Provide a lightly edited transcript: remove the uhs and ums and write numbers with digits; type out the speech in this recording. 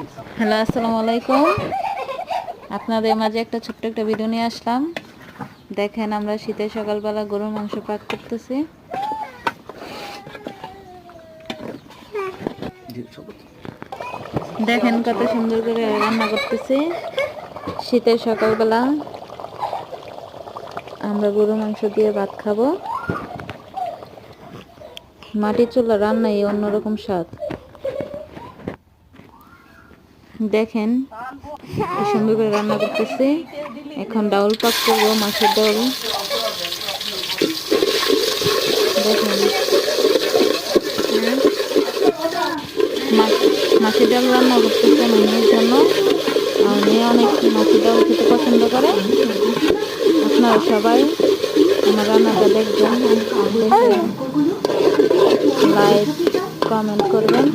Hello, আসসালামু আলাইকুম। আপনাদের মাঝে একটা ছোট্ট একটা ভিডিও নিয়ে আসলাম। দেখেন, আমরা শীতের সকালবেলা গরুর মাংস পাক করতেছি। দেখেন কত সুন্দর করে রান্না করতেছি। শীতের সকালবেলা আমরা গরুর মাংস দিয়ে ভাত খাবো। মাটির চুলা রান্নাই অন্যরকম স্বাদ। দেখেন কি সুন্দর করে রান্না করতেছি। এখন ডাউল পাক করবো, মাছের ডাউল। দেখেন, মাছের ডাল রান্না করতেছে মেয়ের জন্য। আর মেয়ে অনেক মাছের ডাল খেতে পছন্দ করে। আপনারা সবাই আমার রান্নাটা দেখবেন, দেখে লাইক কমেন্ট করবেন।